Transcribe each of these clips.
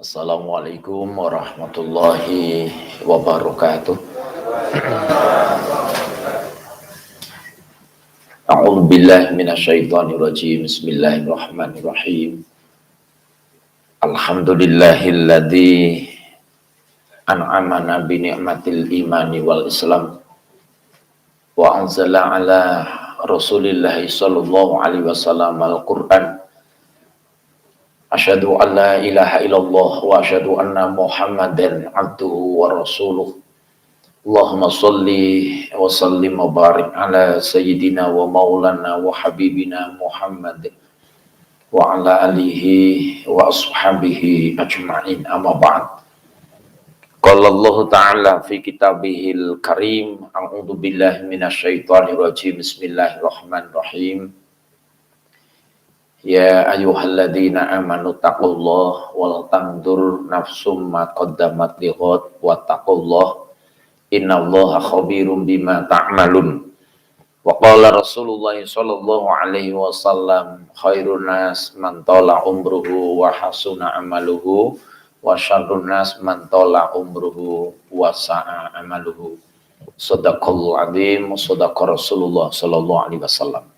Assalamualaikum warahmatullahi wabarakatuh. A'udzu billahi minasyaitonir rajim. Bismillahirrahmanirrahim. Alhamdulillahilladzi an'amana bi ni'matil imani wal islam wa anzala ala Rasulillahi sallallahu alaihi wasallam al-Qur'an. Asyhadu an la ilaha illallah wa asyhadu anna Muhammadan abduhu wa rasuluh. Allahumma sholli wa sallim wa barik ala sayyidina wa maulana wa habibina Muhammad wa ala alihi wa ashabihi ajma'in, amma ba'd. Qala Allah ta'ala fi kitabihil karim, a'udzu billahi minasyaitonir rajim. Bismillahirrahmanirrahim. Ya ayyuhalladzina amanu taqullaha wal tanzur nafsum ma qaddamat lighad wattaqullaha innallaha khabirum bima ta'malun. Wa qala Rasulullah sallallahu alaihi wasallam khairun nas man tala umruhu wa hasuna amaluhu wa syarrun nas man tala umruhu wa sa'a amaluhu. Shadaqallahu azim wa shadaqa Rasulullah sallallahu alaihi wasallam.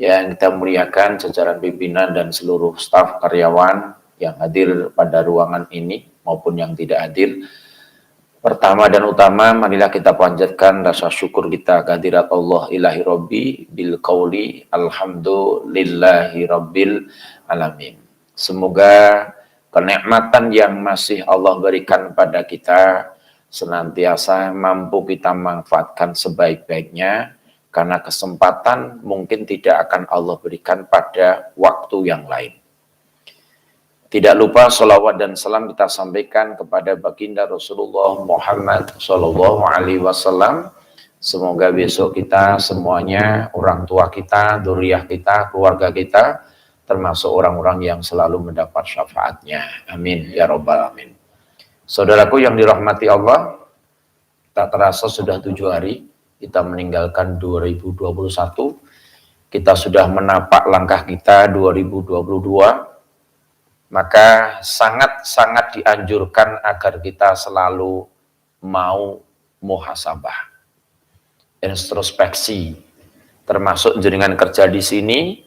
Yang kita muliakan jajaran pimpinan dan seluruh staf karyawan yang hadir pada ruangan ini maupun yang tidak hadir. Pertama dan utama, marilah kita panjatkan rasa syukur kita kehadirat Allah ilahi Rabbi bil qauli alhamdulillahi rabbil alamin. Semoga kenikmatan yang masih Allah berikan pada kita senantiasa mampu kita manfaatkan sebaik-baiknya, karena kesempatan mungkin tidak akan Allah berikan pada waktu yang lain. Tidak lupa sholawat dan salam kita sampaikan kepada baginda Rasulullah Muhammad Sallallahu Alaihi Wasallam. Semoga besok kita semuanya, orang tua kita, dzurriyyah kita, keluarga kita, termasuk orang-orang yang selalu mendapat syafaatnya. Amin ya robbal alamin. Saudaraku yang dirahmati Allah, tak terasa sudah 7 hari kita meninggalkan 2021. Kita sudah menapak langkah kita 2022. Maka sangat-sangat dianjurkan agar kita selalu mau muhasabah, introspeksi, termasuk jenengan kerja di sini.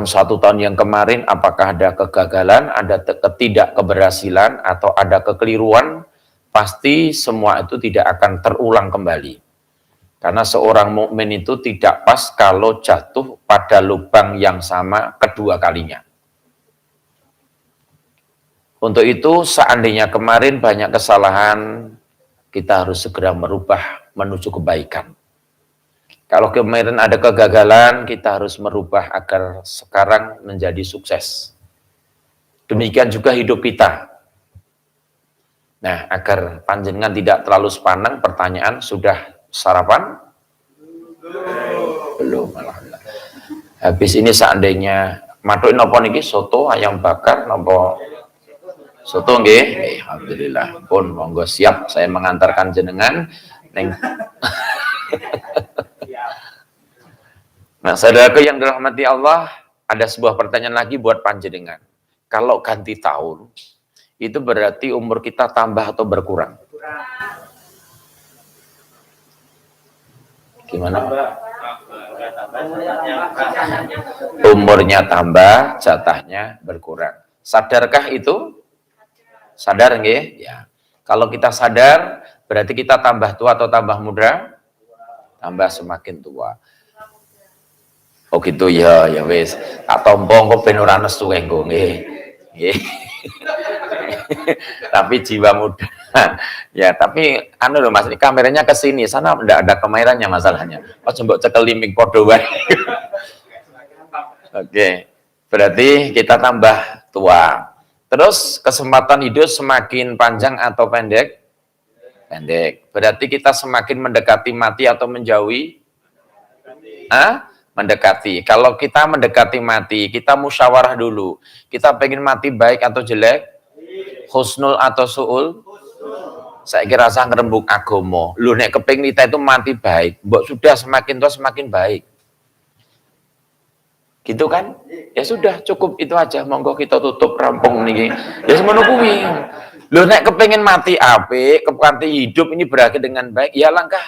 Satu tahun yang kemarin, apakah ada kegagalan, ada ketidakkeberhasilan, atau ada kekeliruan? Pasti semua itu tidak akan terulang kembali. Karena seorang mukmin itu tidak pas kalau jatuh pada lubang yang sama kedua kalinya. Untuk itu, seandainya kemarin banyak kesalahan, kita harus segera merubah menuju kebaikan. Kalau kemarin ada kegagalan, kita harus merubah agar sekarang menjadi sukses. Demikian juga hidup kita. Nah, agar panjenengan tidak terlalu sepanang, pertanyaan, sudah sarapan? Belum, alhamdulillah. Habis ini seandainya matuin apa niki, soto ayam bakar nopo soto nggih? Alhamdulillah. Pun monggo siap saya mengantarkan jenengan neng. Nah, saudaraku yang dirahmati Allah, ada sebuah pertanyaan lagi buat panjenengan. Kalau ganti tahun, itu berarti umur kita tambah atau berkurang? Gimana? Umurnya tambah, jatahnya berkurang. Sadarkah itu? Sadar nggih? Ya. Kalau kita sadar, berarti kita tambah tua atau tambah muda? Tambah semakin tua. Oh gitu ya, ya wis. Tak tombong kok ben ora nesu engko nggih. Nggih. Tapi jiwa muda. Ya, tapi anu loh Mas, ini kameranya ke sini, sana enggak ada kameranya masalahnya. Oh, coba cekel limbing podo wae. Oke. Berarti kita tambah tua. Terus kesempatan hidup semakin panjang atau pendek? Pendek. Berarti kita semakin mendekati mati atau menjauhi? Mendekati. Kalau kita mendekati mati, kita musyawarah dulu. Kita pengen mati baik atau jelek? Husnul atau su'ul? Saya kira rasa ngerembuk agomo. Lu nek keping kita itu mati baik. Mbok sudah semakin tua semakin baik. Gitu kan? Ya sudah, cukup itu aja. Monggo kita tutup rampung nih. Ya semono kuwi. Lho nek kepengen mati apik, kepanti hidup ini berakhir dengan baik, ya langkah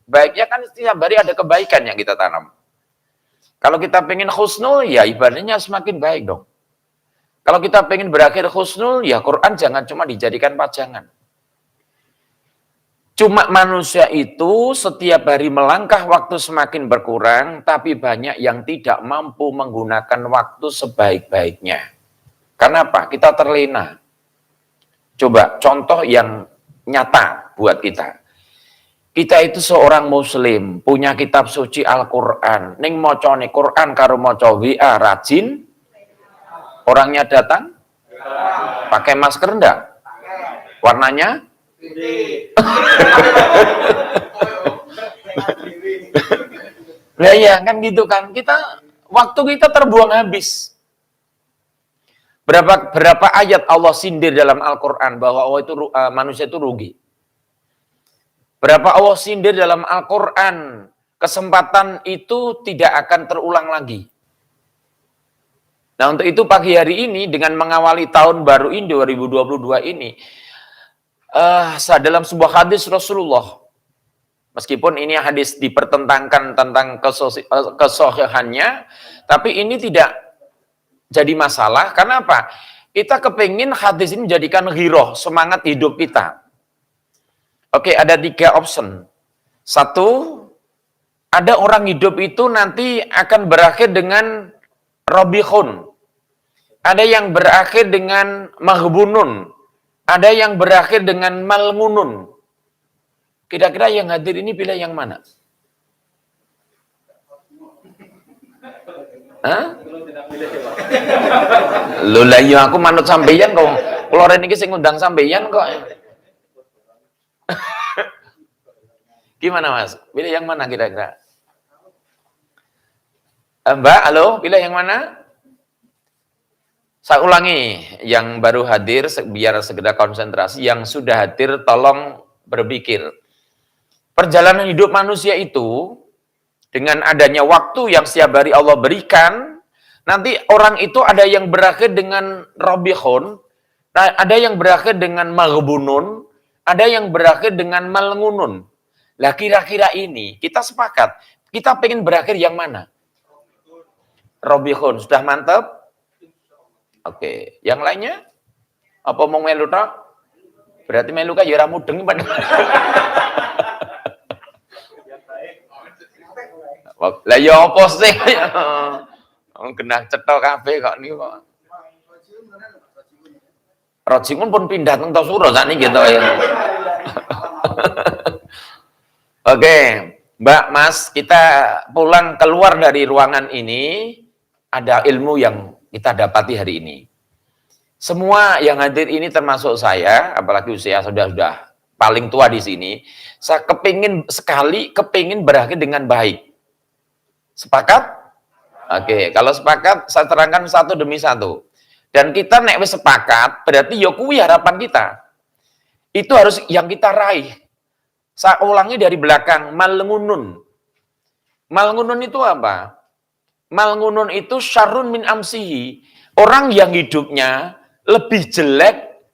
baiknya kan setiap hari ada kebaikan yang kita tanam. Kalau kita pengen husnul, ya ibadahnya semakin baik dong. Kalau kita pengen berakhir husnul, ya Quran jangan cuma dijadikan pajangan. Cuma manusia itu setiap hari melangkah waktu semakin berkurang, tapi banyak yang tidak mampu menggunakan waktu sebaik-baiknya. Kenapa? Kita terlena. Coba contoh yang nyata buat kita. Kita itu seorang muslim, punya kitab suci Al-Quran. Ning mocone Quran karo moco WA rajin. Orangnya datang? Pakai masker enggak? Warnanya? Lah ya kan gitu kan. Waktu kita terbuang habis. Berapa ayat Allah sindir dalam Al-Quran bahwa manusia itu rugi. Berapa Allah sindir dalam Al-Quran, kesempatan itu tidak akan terulang lagi. Nah untuk itu pagi hari ini dengan mengawali tahun baru ini 2022 ini, dalam sebuah hadis Rasulullah, meskipun ini hadis dipertentangkan tentang kesohihannya, tapi ini tidak jadi masalah. Karena apa? Kita kepingin hadis ini menjadikan ghiroh, semangat hidup kita. Oke, ada 3 option. 1, ada orang hidup itu nanti akan berakhir dengan robihun. Ada yang berakhir dengan maghbunun. Ada yang berakhir dengan malngunun. Kira-kira yang hadir ini pilih yang mana? Hah? Lho lah iya aku manut sampeyan kok. Kula rene iki sing ngundang sampeyan kok. Gimana Mas? Pilih yang mana kira-kira? Mbak, halo, pilih yang mana? Saya ulangi, yang baru hadir biar segera konsentrasi, yang sudah hadir tolong berpikir. Perjalanan hidup manusia itu dengan adanya waktu yang setiap hari Allah berikan, nanti orang itu ada yang berakhir dengan robihun, ada yang berakhir dengan maghbunun, ada yang berakhir dengan malngunun. Lah kira-kira ini kita sepakat, kita pengen berakhir yang mana? Robihun, sudah mantap? Oke, yang lainnya? Apa mau melu tok? Berarti melu ka ya ora mudeng pada. Lah ya apa sih? Genah cetha kabeh kok niku kok. Rojingun pun pindah teng Tosuro sakniki gitu ya. Oke, Mbak, Mas, kita pulang keluar dari ruangan ini, ada ilmu yang kita dapati hari ini. Semua yang hadir ini termasuk saya, apalagi usia sudah paling tua di sini, saya kepingin berakhir dengan baik. Sepakat? Oke, kalau sepakat, saya terangkan satu demi satu. Dan kita nek wis sepakat, berarti ya kuwi harapan kita. Itu harus yang kita raih. Saya ulangi dari belakang, malngunun. Malngunun itu apa? Malngunun itu syarrun min amsihi. Orang yang hidupnya lebih jelek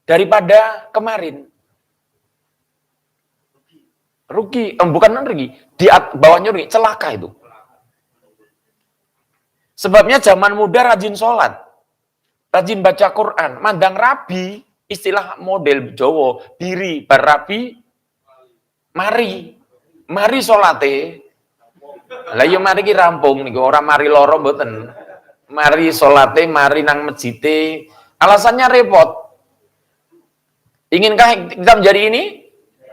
daripada kemarin. Rugi, bukan rugi. Di bawahnya rugi, celaka itu. Sebabnya zaman muda rajin sholat. Rajin baca Quran. Mandang rabi, istilah model Jawa, diri barabi, mari sholate. Lah ya mari ki rampung niku, ora mari loro mboten. Mari sholate, mari nang mejite. Alasannya repot. Inginkah kita menjadi ini?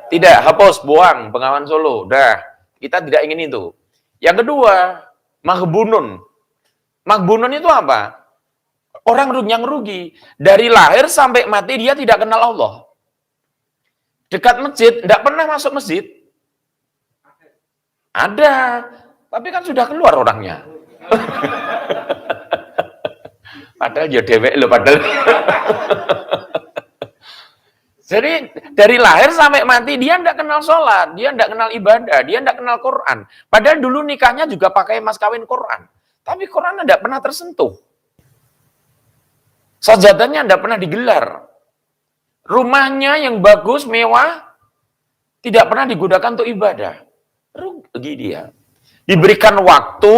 Tidak, hapus, buang Bengawan Solo. Dah, kita tidak ingin itu. Yang kedua, maghbunun. Maghbunun itu apa? Orang yang rugi. Dari lahir sampai mati dia tidak kenal Allah. Dekat masjid, tidak pernah masuk masjid. Ada, tapi kan sudah keluar orangnya. Padahal ya dewek loh, padahal. Jadi dari lahir sampai mati dia tidak kenal sholat, dia tidak kenal ibadah, dia tidak kenal Quran. Padahal dulu nikahnya juga pakai mas kawin Quran. Tapi Quran tidak pernah tersentuh. Sajadahnya tidak pernah digelar. Rumahnya yang bagus, mewah, tidak pernah digunakan untuk ibadah. Rugi dia. Diberikan waktu,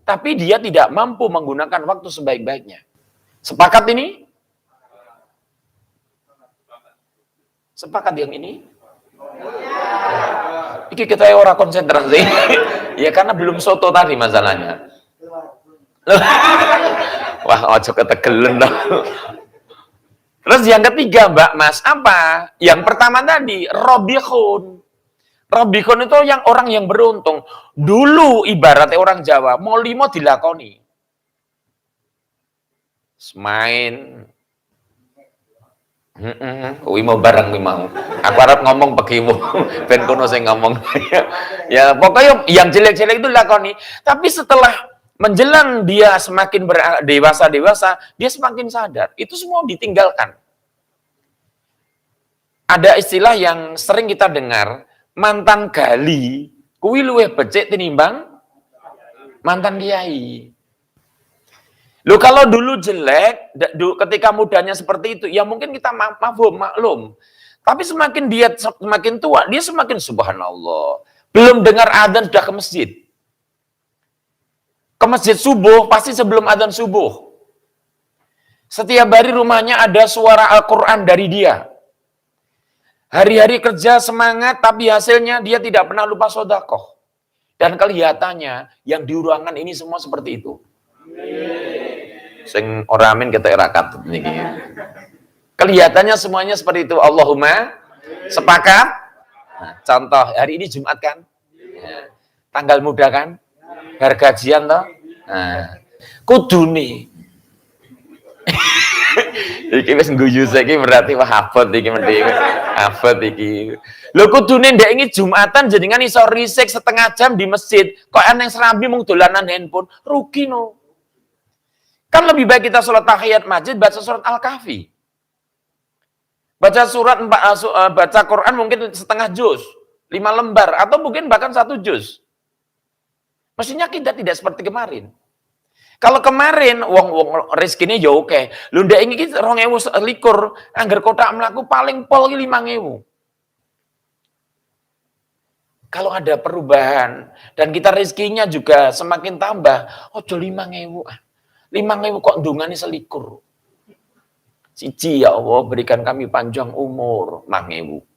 tapi dia tidak mampu menggunakan waktu sebaik-baiknya. Sepakat ini? Sepakat yang ini? Iki kita orang konsentrasi. Ya karena belum soto tadi masalahnya. Wah, ojo ketegelen dong. Terus yang ketiga, Mbak Mas, apa? Yang pertama tadi, Robihun. Robihun itu yang orang yang beruntung. Dulu ibaratnya orang Jawa, mau limo dilakoni. Main. Mau barang mau. Aku harap ngomong pakai ben kono sing ngomong. Ya, pokoknya yang jelek-jelek itu lakoni. Tapi setelah menjelang dia semakin dewasa, dia semakin sadar. Itu semua ditinggalkan. Ada istilah yang sering kita dengar, mantan gali, kuwi luwih becik tinimbang mantan kiai. Loh kalau dulu jelek, ketika mudanya seperti itu, ya mungkin kita maklum. Tapi semakin dia semakin tua, dia semakin subhanallah. Belum dengar adzan sudah ke masjid. Ke masjid subuh, pasti sebelum adzan subuh. Setiap hari rumahnya ada suara Al-Quran dari dia. Hari-hari kerja semangat, tapi hasilnya dia tidak pernah lupa sedekah. Dan kelihatannya yang di ruangan ini semua seperti itu. Sing ora amin kita irakat niki. Kelihatannya semuanya seperti itu. Allahumma sepakat. Nah, contoh hari ini Jumat kan? Ya. Tanggal muda kan? Gajian toh? Nah, kudune. Iki wis ngguyu saiki berarti wah abot iki mendhi. Abot iki. Lho kudune ndek iki Jumatan jenengan iso risik setengah jam di masjid, kok eneng serambi mung dolanan handphone, rugi no. Kan lebih baik kita sholat tahiyat masjid baca surat Al-Kahfi. Baca Quran mungkin setengah juz, 5 lembar atau mungkin bahkan 1 juz. Mestinya kita tidak seperti kemarin. Kalau kemarin wong rezekine ya oke. Lho ndak iki 2021 anggar kotak mlaku paling pol 5.000. Kalau ada perubahan dan kita rezekinya juga semakin tambah, ojo 5.000. 5.000 kok ndungane selikur. Siji ya Allah berikan kami panjang umur, 5.000.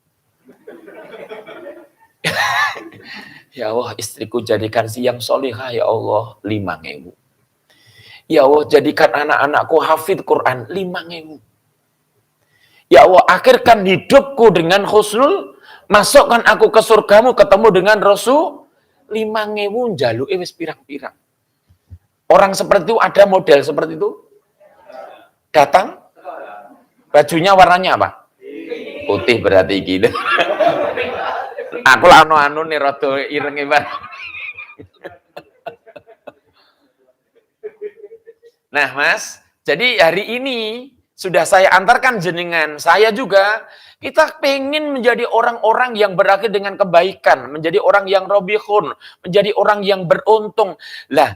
Ya Allah istriku jadikan siang solihah ya Allah 5.000. Ya Allah, jadikan anak-anakku hafid Quran 5.000. Ya Allah, akhirkan hidupku dengan husnul, masukkan aku ke surgamu, ketemu dengan Rasul 5.000 njaluke wis pirang-pirang. Orang seperti itu ada model seperti itu? Datang? Bajunya warnanya apa? Putih berarti gitu. Aku lah anu nih rada irenge banget. Nah Mas, jadi hari ini sudah saya antarkan jenengan, saya juga, kita pengen menjadi orang-orang yang berakhir dengan kebaikan, menjadi orang yang robihun, menjadi orang yang beruntung. Lah,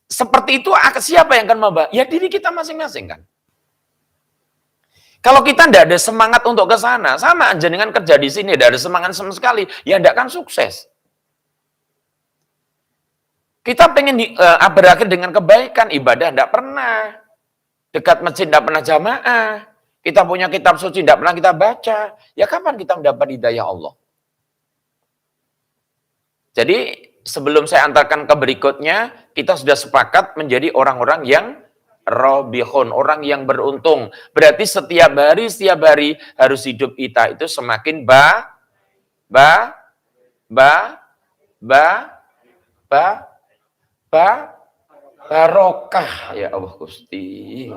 seperti itu siapa yang akan membawa? Ya diri kita masing-masing kan. Kalau kita tidak ada semangat untuk ke sana, sama jenengan kerja di sini, tidak ada semangat sama sekali, ya tidak akan sukses. Kita pengen berakhir dengan kebaikan, ibadah tidak pernah. Dekat masjid tidak pernah jamaah. Kita punya kitab suci tidak pernah kita baca. Ya kapan kita mendapat hidayah Allah? Jadi sebelum saya antarkan ke berikutnya, kita sudah sepakat menjadi orang-orang yang robihun, orang yang beruntung. Berarti setiap hari harus hidup kita itu semakin barokah ya Allah Gusti.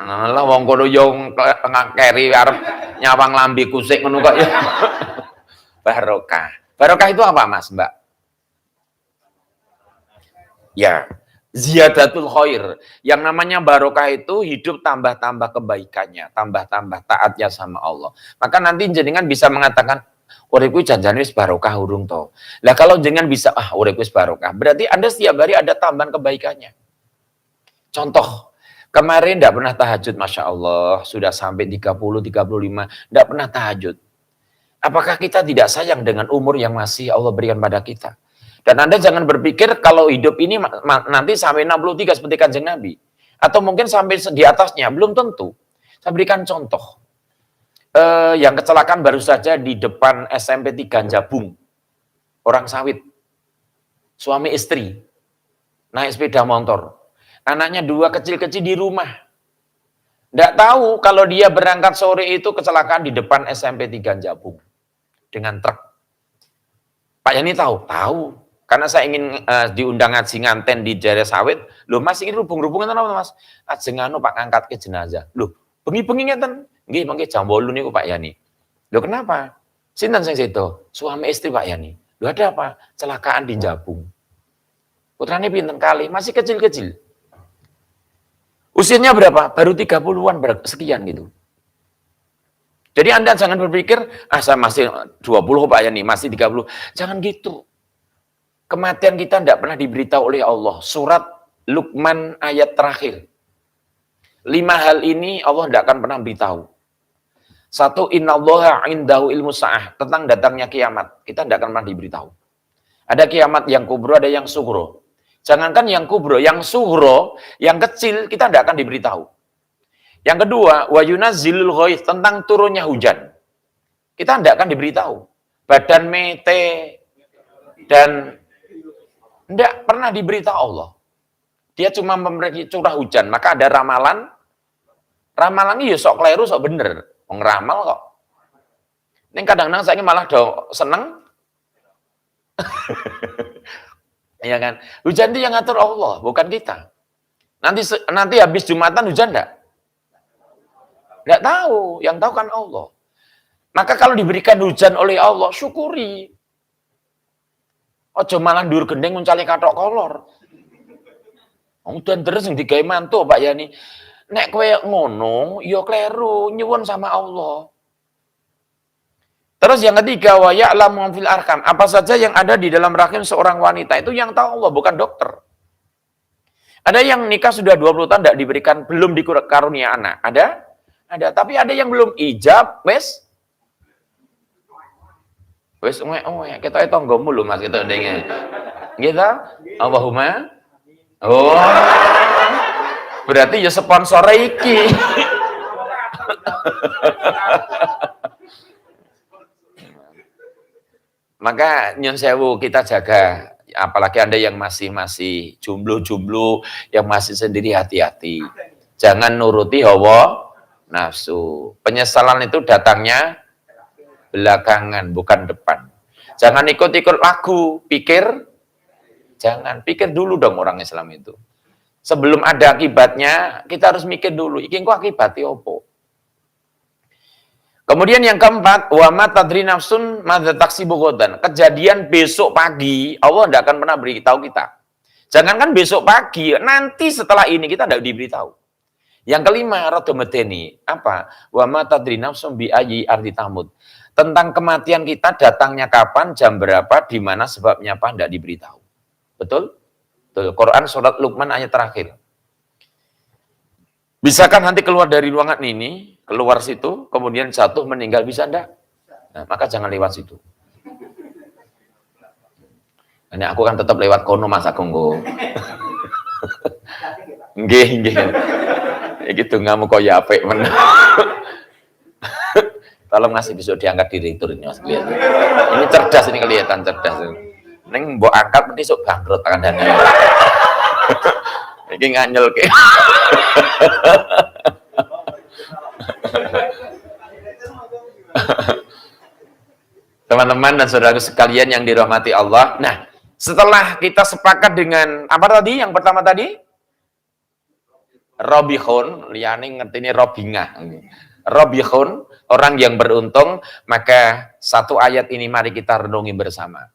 Lah wong kono yo ngakeri arep nyawang lambe kusik ngono kok ya. Barokah. Barokah itu apa Mas, Mbak? Ya, ziyadatul khair. Yang namanya barokah itu hidup tambah-tambah kebaikannya, tambah-tambah taatnya sama Allah. Maka nanti jenengan bisa mengatakan, uripku janjane wis barokah urung to. Lah kalau jenengan bisa uripku wis barokah, berarti Anda setiap hari ada tambahan kebaikannya. Contoh, kemarin tidak pernah tahajud, Masya Allah, sudah sampai 30, 35, tidak pernah tahajud. Apakah kita tidak sayang dengan umur yang masih Allah berikan pada kita? Dan Anda jangan berpikir kalau hidup ini nanti sampai 63 seperti Kanjeng Nabi. Atau mungkin sampai di atasnya, belum tentu. Saya berikan contoh. Yang kecelakaan baru saja di depan SMP 3 Jabung. Orang sawit. Suami istri. Naik sepeda motor. Anaknya 2 kecil-kecil di rumah. Tidak tahu kalau dia berangkat sore itu kecelakaan di depan SMP 3 Jabung. Dengan truk. Pak Yani tahu? Tahu. Karena saya ingin diundang ngaji nganten di daerah sawit. Loh Mas, ini rubung-rubungan apa Mas? Ajeng anu Pak ngangkat ke jenazah. Loh, bengi-bengi ngeten. Nggih, mangke jam 8 niku Pak Yani. Loh kenapa? Sinten sing sedo? Suami istri Pak Yani. Loh ada apa? Celakaan di Jabung. Putrane pinten kali? Masih kecil-kecil. Usianya berapa? Baru 30-an sekian gitu. Jadi Anda jangan berpikir, saya masih 20 Pak Yani, masih 30. Jangan gitu. Kematian kita tidak pernah diberitahu oleh Allah. Surat Luqman ayat terakhir. 5 hal ini Allah tidak akan pernah beritahu. 1, innallaha indahu ilmu sa'ah. Tentang datangnya kiamat. Kita tidak akan pernah diberitahu. Ada kiamat yang kubro, ada yang sughro. Jangankan yang kubro, yang sughro, yang kecil, kita tidak akan diberitahu. Yang kedua, wa yunazzilul ghaits, tentang turunnya hujan. Kita tidak akan diberitahu. Badan mete dan tidak pernah diberitahu Allah. Dia cuma memberi curah hujan, maka ada ramalan. Ramalan ini ya sok kleru, sok bener. Ngeramal kok. Ini kadang-kadang saya malah seneng. Iya kan? Hujan itu yang ngatur Allah, bukan kita. Nanti habis Jumatan hujan enggak? Enggak tahu, yang tahu kan Allah. Maka kalau diberikan hujan oleh Allah, syukuri. Ojo malah ndur gendeng mencari katok kolor. Udan terus yang digawe mantu Pak Yani. Nek kowe ngono, ya kleru, nyuwun sama Allah. Terus yang ketiga, wa ya'lamu fil arham. Apa saja yang ada di dalam rahim seorang wanita itu yang tahu Allah, bukan dokter. Ada yang nikah sudah 20 tahun tidak diberikan, belum dikarunia anak. Ada? Ada. Tapi ada yang belum ijab, wes kita tonggomu lho Mas, kita ndenge. Gitu? Allahumma. Oh. Berarti ya sponsor iki. Maka nyun sewu kita jaga, apalagi Anda yang masih jomblo-jomblo, yang masih sendiri, hati-hati. Jangan nuruti hawa nafsu. Penyesalan itu datangnya belakangan, bukan depan. Jangan ikut-ikut lagu, jangan pikir dulu dong orang Islam itu. Sebelum ada akibatnya, kita harus mikir dulu, iki kok akibatnya opo. Kemudian yang keempat, wa ma tadri nafsun madza taksibu ghadan. Kejadian besok pagi, Allah tidak akan pernah beritahu kita. Jangankan besok pagi, nanti setelah ini kita tidak diberitahu. Yang kelima, rada medeni, apa? Wa ma tadri nafsun bi ayyi ardi tamut. Tentang kematian kita datangnya kapan, jam berapa, di mana sebabnya apa, tidak diberitahu. Betul? Betul. Quran surat Luqman ayat terakhir. Bisakah nanti keluar dari ruangan ini, keluar situ, kemudian jatuh meninggal, bisa enggak? Nah, maka jangan lewat situ. Ini aku kan tetap lewat kono Mas Agung. Nggih. Gitu ngamu kok ya apik men. Tolong ngasih besok diangkat direktur ini Mas kelihatan. Ini cerdas, ini kelihatan cerdas. Neng mbok angkat nanti sok bangkrut kandhane. Iki nganyel ke. Teman-teman dan saudara sekalian yang dirahmati Allah. Nah, setelah kita sepakat dengan apa tadi? Yang pertama tadi? Robihun, liyane ngertine robingah. Robihun, orang yang beruntung, maka satu ayat ini mari kita renungi bersama.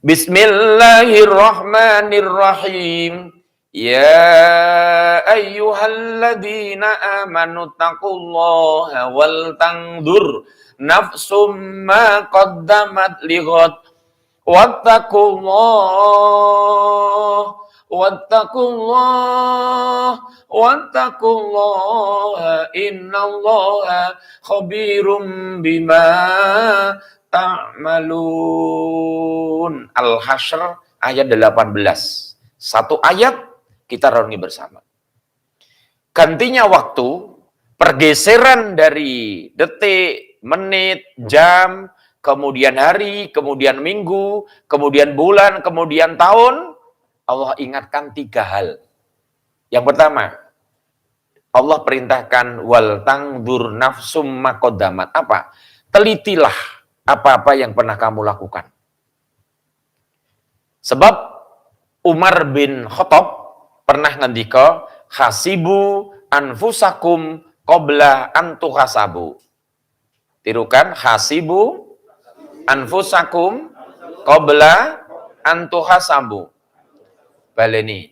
Bismillahirrahmanirrahim. Ya ayyuhalladzina amanu taqullaha wal tandur nafsum ma qaddamat lighad wattaqullah wattaqullah innallaha khabirum bima ta'malun. Al-Hasyr ayat 18. Satu ayat kita renungi bersama. Gantinya waktu, pergeseran dari detik, menit, jam, kemudian hari, kemudian minggu, kemudian bulan, kemudian tahun, Allah ingatkan 3 hal. Yang pertama, Allah perintahkan wal tangdur nafsum maqaddamat. Apa? Telitilah apa-apa yang pernah kamu lakukan. Sebab Umar bin Khattab pernah ngendika, hasibu anfusakum qabla an tuhasabu. Tirukan, hasibu anfusakum qabla an tuhasabu. Baleni.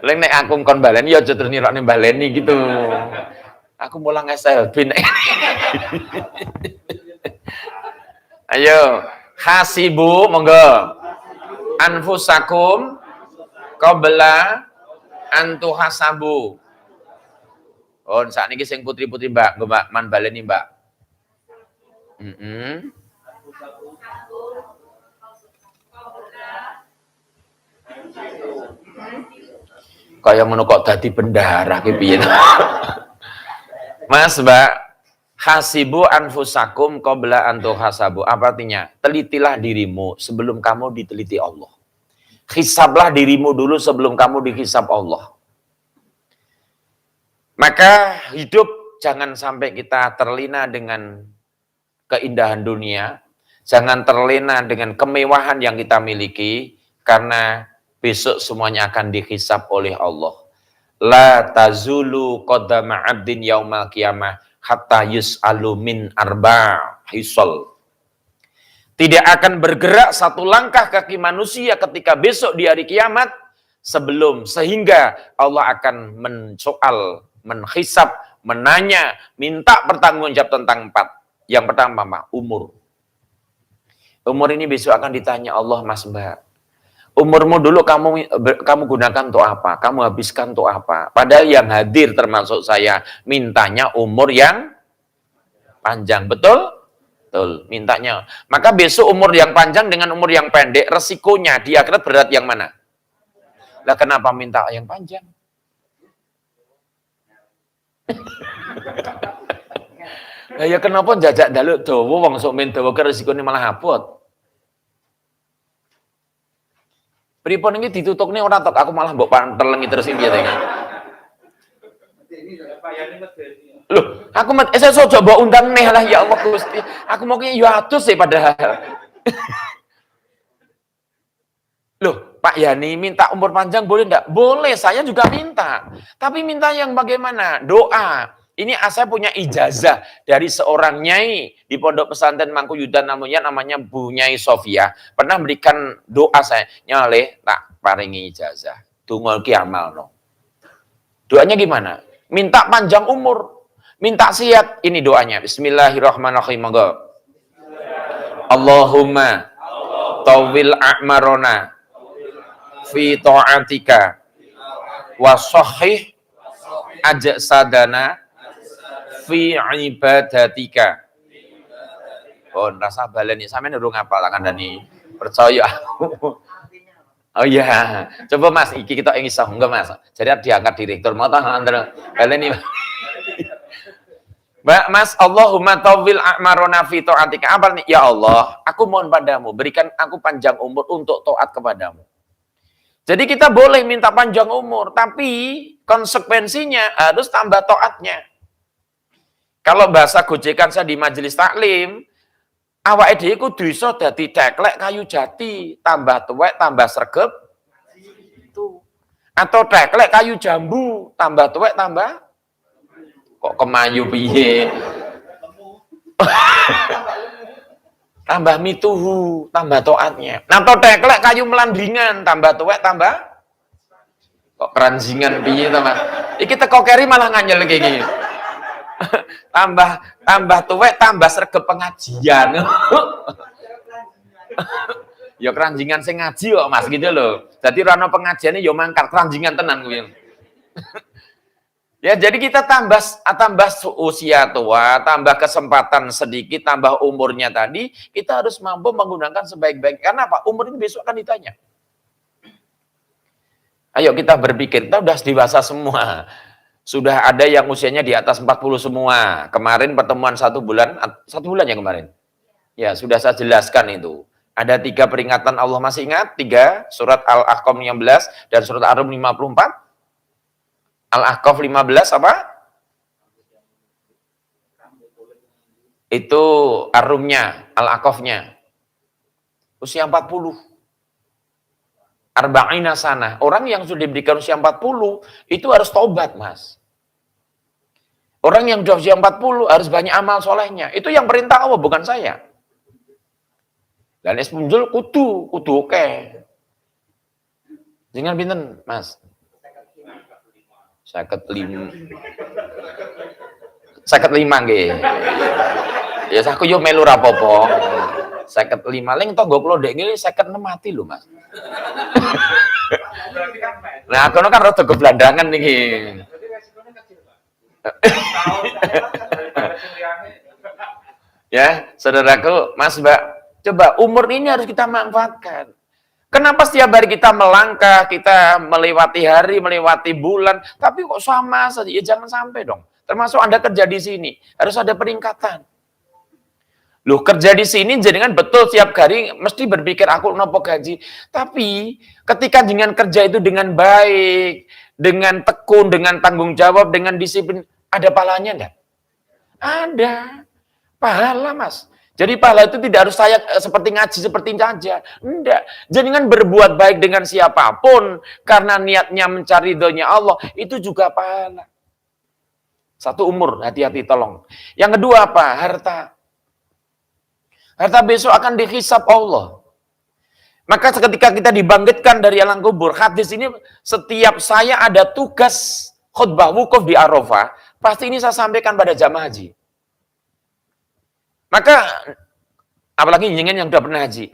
Leng nek aku kon baleni ya aja terus nirokne baleni gitu. Aku mulang SLB nek. Ayo, hasibu monggo. Anfusakum qabla an tuhasabu. Oh, sakniki sing putri-putri Mbak, nggo Mbak, man baleni Mbak. Kaya ngono kok dadi bendahara ki piye. Mas, Mbak, hasibu anfusakum qabla an tuhasabu. Apa artinya? Telitilah dirimu sebelum kamu diteliti Allah. Hisablah dirimu dulu sebelum kamu dihisab Allah. Maka hidup jangan sampai kita terlena dengan keindahan dunia, jangan terlena dengan kemewahan yang kita miliki, karena besok semuanya akan dihisab oleh Allah. La tazulu qadama 'abdin yaumal qiyamah hatta yus'alu min hisol. Tidak akan bergerak satu langkah kaki manusia ketika besok di hari kiamat sehingga Allah akan mensoal, menghisab, menanya, minta pertanggungjawab tentang 4. Yang pertama, umur. Umur ini besok akan ditanya Allah, Mas Mbak. Umurmu dulu kamu gunakan untuk apa? Kamu habiskan untuk apa? Padahal yang hadir termasuk saya mintanya umur yang panjang. Betul? Betul, mintanya. Maka besok umur yang panjang dengan umur yang pendek, resikonya di akhirat berat yang mana? Lah kenapa minta yang panjang? Ya kenapa jajak daluk dawa wong sok men dawa ke resikone malah haput. Pripun iki ditutupne ora tok aku malah mbok pantelengi terus piye to iki. Loh, aku saya coba undang neh lah ya Allah Gusti. Aku mau ki yo atus sih padahal. Loh, Pak Yani minta umur panjang boleh enggak? Boleh, saya juga minta. Tapi minta yang bagaimana? Doa. Ini saya punya ijazah dari seorang nyai di Pondok Pesantren Mangkuyudan namanya Bu Nyai Sofia. Pernah berikan doa saya, nyale tak paringi ijazah. Tunggal ki amalno. Doanya gimana? Minta panjang umur, minta sehat. Ini doanya. Bismillahirrahmanirrahim. Allahumma tawil a'marona fi ta'atika wa sahih ajsadana fi ibadatika. Oh, rasa baleni sampean urung ngapal kandhani. Percaya aku. Oh iya, coba Mas, iki kita ingin iso enggak Mas. Jadi diangkat direktur mau ta antara baleni. Mbak Mas, Allahumma tawil a'marona fi ta'atika. Apa nih? Ya Allah, aku mohon padamu, berikan aku panjang umur untuk taat kepadamu. Jadi kita boleh minta panjang umur, tapi konsekuensinya harus tambah taatnya. Kalau bahasa gojekan saya di majelis taklim, awake dhewe kudu iso dadi teklek kayu jati, tambah tuwek tambah sregep itu. Atau teklek kayu jambu, tambah tuwek tambah kok kemayu piye? tambah mituhu, tambah taatnya. Nah, teklek kayu melandingan, tambah tuwek, tambah kok keranjingan piye to, Mas? Iki teko keri malah nganyel kayak gini. tambah tuwek, tambah sregep pengajian. Ya keranjingan sing ngaji kok, Mas, gitu loh. Jadi rano pengajiannya yo mangkar keranjingan tenan kuwi. Ya, jadi kita tambah usia tua, tambah kesempatan sedikit, tambah umurnya tadi, kita harus mampu menggunakan sebaik-baik. Karena apa? Umur ini besok akan ditanya. Ayo kita berpikir, kita sudah dewasa semua. Sudah ada yang usianya di atas 40 semua. Kemarin pertemuan 1 bulan ya kemarin. Ya, sudah saya jelaskan itu. Ada 3 peringatan Allah, masih ingat? 3, surat Al-Ahqaf 15 dan surat Ar-Rum 54. Al-Ahqaf 15 apa? Itu Ar-Rumnya, Al-Ahqafnya. Usia 40. Arba'ina sana. Orang yang sudah diberikan usia 40, itu harus tobat, Mas. Orang yang sudah usia 40 harus banyak amal solehnya. Itu yang perintah Allah, bukan saya. Dan es muncul kudu oke. Jangan pinten, Mas. 55 nggih. Ya aku yo melu ra apa-apa. 55 ling tangga kula ndek ngene 56 mati lho, Mas. Nah, kono kan rada geblandangan iki. Ya, saudaraku, Mas, Mbak, coba umur ini harus kita manfaatkan. Kenapa setiap hari kita melangkah, kita melewati hari, melewati bulan, tapi kok sama saja? Ya jangan sampai dong. Termasuk Anda kerja di sini, harus ada peningkatan. Loh, kerja di sini jenengan betul setiap hari mesti berpikir aku nopo gaji. Tapi ketika dengan kerja itu dengan baik, dengan tekun, dengan tanggung jawab, dengan disiplin, ada pahalanya enggak? Ada. Pahala, Mas. Jadi pahala itu tidak harus saya seperti ngaji, seperti saja. Enggak. Jangan berbuat baik dengan siapapun, karena niatnya mencari ridhonya Allah, itu juga pahala. Satu umur, hati-hati tolong. Yang kedua apa? Harta. Harta besok akan dihisab Allah. Maka ketika kita dibangkitkan dari alam kubur, hadis ini setiap saya ada tugas khutbah wukuf di Arafah, pasti ini saya sampaikan pada jamaah haji. Maka apalagi jenengan yang udah pernah haji,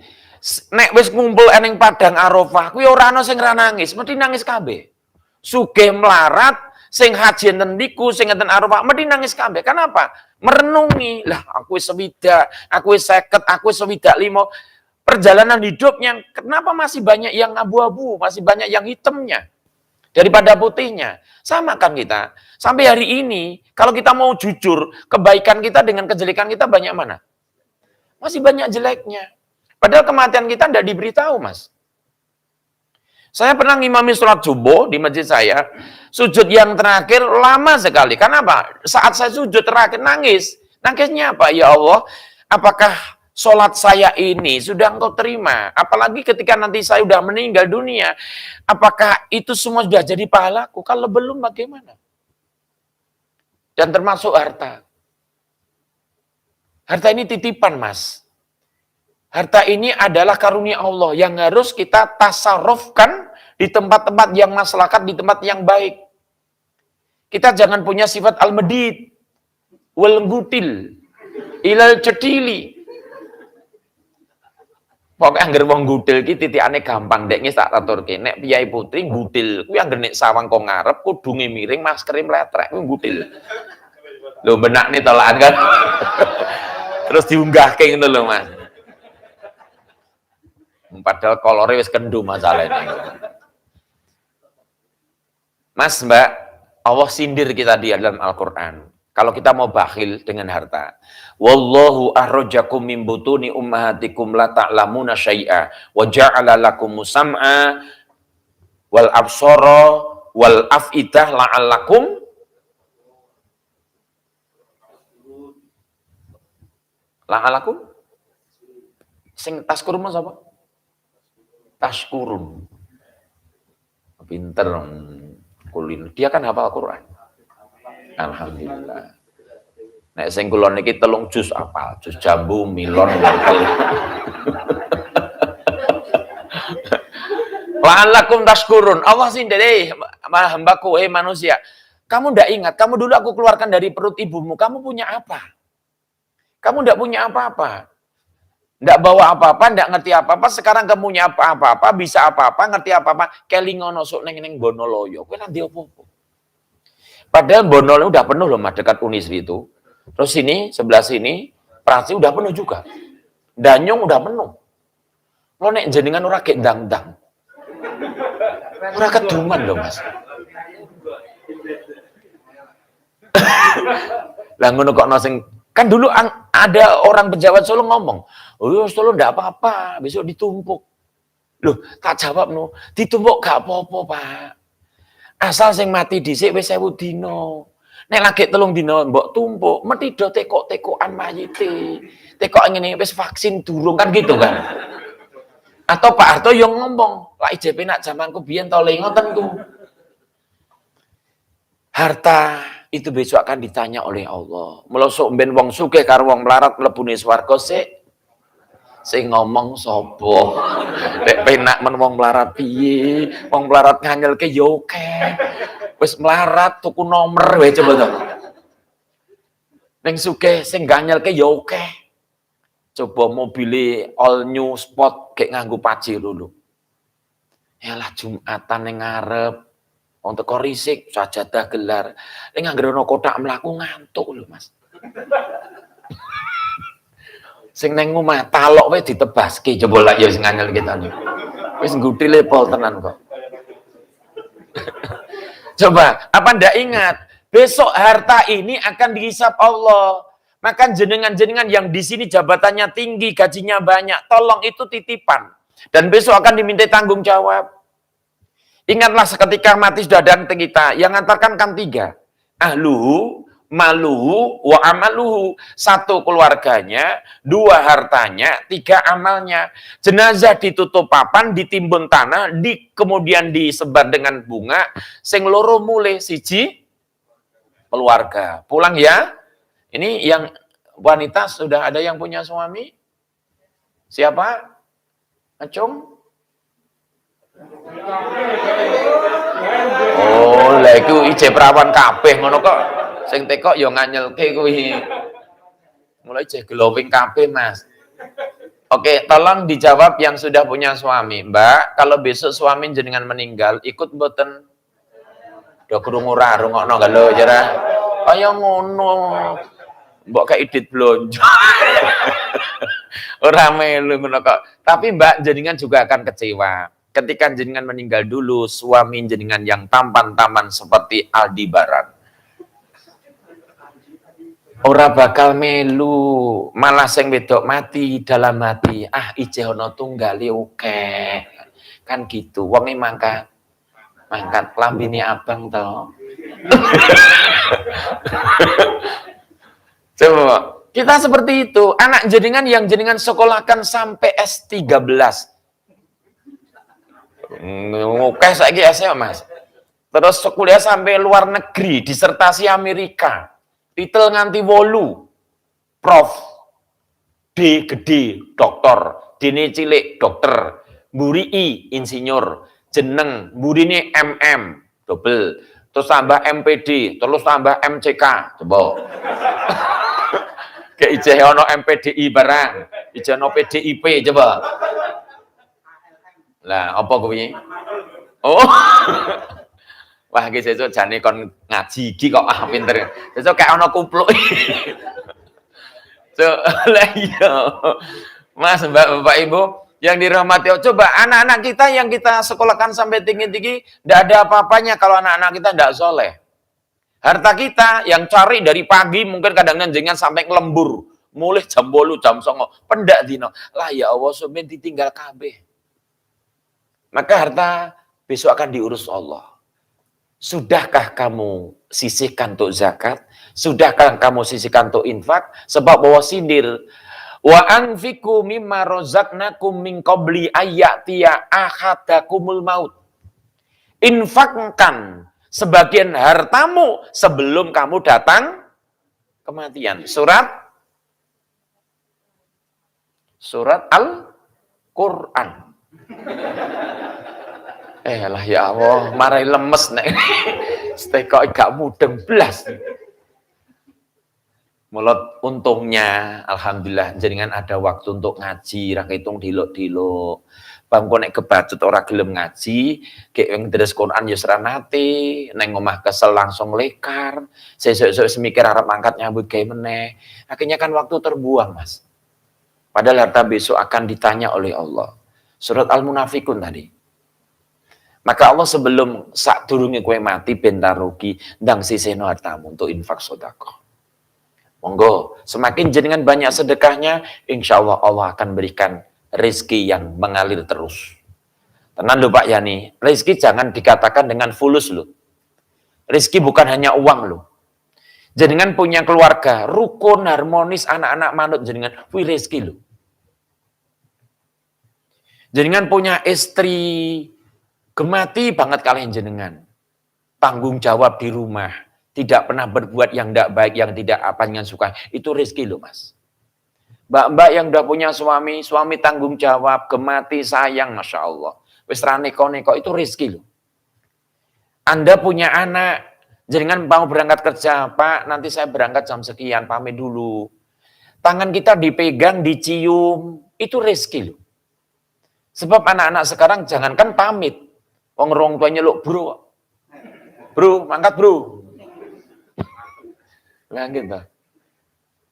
nek wis ngumpul eneng padang Arafah, kuwi ora ana sing ra nangis, mesti nangis kabeh. Sugih melarat, sing haji enten niku, sing enten Arafah, mesti nangis kabeh. Kenapa? Merenungi, lah aku wis swidak, aku wis 50, aku wis 25. Perjalanan hidupnya, kenapa masih banyak yang abu-abu, masih banyak yang hitamnya daripada putihnya? Sama kan kita. Sampai hari ini, kalau kita mau jujur, kebaikan kita dengan kejelekan kita banyak mana? Masih banyak jeleknya. Padahal kematian kita tidak diberitahu, Mas. Saya pernah ngimami sholat subuh di masjid saya, sujud yang terakhir lama sekali. Kenapa? Saat saya sujud terakhir nangis. Nangisnya apa? Ya Allah, apakah sholat saya ini sudah Engkau terima? Apalagi ketika nanti saya sudah meninggal dunia, apakah itu semua sudah jadi pahalaku? Kalau belum bagaimana? Dan termasuk harta. Harta ini titipan, Mas. Harta ini adalah karunia Allah yang harus kita tasarrufkan di tempat-tempat yang maslahat, di tempat yang baik. Kita jangan punya sifat al-medid, wal-gutil, ilal cedili. Pokoknya anggar wong gutil ki titikane gampang dek tak aturke. Nek piyai putri gutil, kuwi anggar nek sawang kok ngarep kudunge miring, maskere mletrek, kuwi gutil. Lho benakne tolakan kan. Terus diunggahke ngono lho, Mas. Padahal kolore wis kendu masalahnya. Mas, Mbak, Allah sindir kita di dalam Al-Qur'an. Kalau kita mau bakhil dengan harta. Wallahu akhrajakum min butuni ummahatikum la ta'lamuna syai'a wa ja'ala lakumus sam'a wal absara wal af'idah la'allakum sing taskurun sapa? Tashkurun. Pinter kulin. Dia kan hafal Quran. Alhamdulillah. Nek sing kula niki 3 jus apal, jus jambu, milon, wortel. La'allakum tashkurun. Allah sih deh, hambaku, manusia. Kamu ndak ingat, kamu dulu aku keluarkan dari perut ibumu, kamu punya apa? Kamu ndak punya apa-apa. Ndak bawa apa-apa, ndak ngerti apa-apa, sekarang kamu punya apa-apa, bisa apa-apa, ngerti apa-apa, kelingono sok neng Bonoloyo, kowe nanti opo-opo. Padahal Bonoloyo udah penuh loh, Mas, dekat Unisri itu. Terus sini, sebelah sini, Prasi udah penuh juga. Danyung udah penuh. Lo nek jenengan ora kek dang-dang. Ora keduman loh, Mas. Lah ngono kok nosing kan dulu ada orang pejabat Solo ngomong, "Oh, Solo ndak apa-apa, besok ditumpuk." Loh, tak jawab no, ditumpuk gak apa-apa, Pak. Asal sing mati dhisik wis 1000 dina. Nek lagi 3 dina mbok tumpuk, mesti do tekok-tekokan mayite. Tekok ngene wis vaksin durung kan gitu kan. Atau Pak Harto yang ngomong, "Lah IJP nak zamanku biyen to le ngoten ku." Harta itu besok akan ditanya oleh Allah. Melosok ben wong sugih karo wong melarat mlebune swarga sik. Sing ngomong sapa? Nek penak men wong melarat piye? Wong melarat nganyelke yo akeh. Wis melarat tuku nomor wae coba to. Ning sugih sing nganyelke yo akeh. Coba mobile all new sport gek nganggo Pajero lho. Yalah Jumatan ning ngarep. Wong teko risik sajadah gelar. Ning anggere ana kotak mlaku ngantuk lho, Mas. Sing neng omah talok wae ditebaske coba lak ya sing nganyel kita niku. Wis nggutile pol tenan kok. Coba, apa ndak ingat? Besok harta ini akan dihisap Allah. Maka jenengan-jenengan yang di sini jabatannya tinggi, gajinya banyak, tolong itu titipan. Dan besok akan diminta tanggung jawab. Ingatlah seketika mati sudah ada kita. Yang ngantarkan kan 3. Ahluhu, maluhu, wa amaluhu. 1 keluarganya, 2 hartanya, 3 amalnya. Jenazah ditutup papan, ditimbun tanah, kemudian disebar dengan bunga. Sing loro mulai siji keluarga. Pulang ya. Ini yang wanita sudah ada yang punya suami? Siapa? Acung? Oh, lah iku ije perawan kabeh ngono kok. Sing teko ya nganyelke kuwi. Mulai ije glowing kabeh, Mas. Oke, tolong dijawab yang sudah punya suami. Mbak, kalau besok suami jenengan meninggal, ikut mboten? Do krungu ra rungokno gak lho, jera. Kaya ngono. Mbok kayak idit blonjo. Ora melu ngono kok. Tapi Mbak jenengan juga akan kecewa. Ketika jenengan meninggal dulu, suami jenengan yang tampan-tampan seperti Aldebaran. Ora bakal melu, malah sing wedok mati dalam hati. Ah, ije ana tunggale akeh. Kan gitu. Wonge mangkat lambene abang to. Coba, kita seperti itu. Anak jenengan yang jenengan sekolahkan sampai S13. Oke, saiki SMA, Mas. Terus kuliah sampai luar negeri, disertasi Amerika. Titel nganti 8. Prof. D gede, dokter. Dene cilik, dokter. Mburi I, insinyur. Jeneng, mburine MM, double. Terus tambah MPD, terus tambah MCK. Coba. Kayak ijeh ono MPDI barang. Ijeh ono PDIP, coba. Lah, apa kuwi? Oh. Wah, iki sesuk jane kon ngaji iki kok pinter. Sesuk kayak ana kupluk. So, lah iya. Mas, Mbak, Bapak, Ibu yang dirahmati Allah, coba anak-anak kita yang kita sekolahkan sampai tinggi-tinggi, tidak ada apa-apanya kalau anak-anak kita tidak soleh. Harta kita yang cari dari pagi mungkin kadang-kadang jangan sampai ngelembur. Mulai jam 8, jam 9, pendak dino. Lah ya Allah, sumin ditinggal kabeh. Maka harta besok akan diurus Allah. Sudahkah kamu sisihkan untuk zakat? Sudahkah kamu sisihkan untuk infak? Sebab bahwa sindir. Wa anfiku mimma rozaknakum min qabli ayyatiya ahadakumul maut. Infakkan sebagian hartamu sebelum kamu datang kematian. Surat Al-Qur'an. Lah ya Allah, marai lemes nek. Kok gak mudeng blas. Mulot untungnya alhamdulillah jenengan ada waktu untuk ngaji, ra ketung dilok-dilok. Bangko nek kebacut ora gelem ngaji, gek wong deres Quran ya ora nate, neng omah kesel langsung lekar. Sesuk-esuk semikir arep angkat nyambut gawe meneh. Akhirnya kan waktu terbuang, Mas. Padahal harta besok akan ditanya oleh Allah. Surat Al-Munafikun tadi. Maka Allah sebelum sak durunge kowe mati bentar rugi ndang sisihno hartamu untuk infak sedekah. Monggo, semakin jenengan banyak sedekahnya, insya Allah Allah akan berikan rezeki yang mengalir terus. Tenang lho Pak Yani, rezeki jangan dikatakan dengan fulus lho. Rezeki bukan hanya uang lho. Jenengan punya keluarga, rukun, harmonis, anak-anak manut jenengan, wih rezeki lho. Jenengan punya istri, gemati banget kalian jenengan. Tanggung jawab di rumah. Tidak pernah berbuat yang tidak baik, yang tidak apa yang suka. Itu rezeki loh Mas. Mbak-mbak yang udah punya suami tanggung jawab, gemati, sayang, Masya Allah. Wis ra neko-neko, itu rezeki loh. Anda punya anak, jenengan mau berangkat kerja, Pak, nanti saya berangkat jam sekian, pamit dulu. Tangan kita dipegang, dicium, itu rezeki loh. Sebab anak-anak sekarang jangankan pamit. Wong tuanya nyeluk, bro, mangkat bro. Nah, gitu.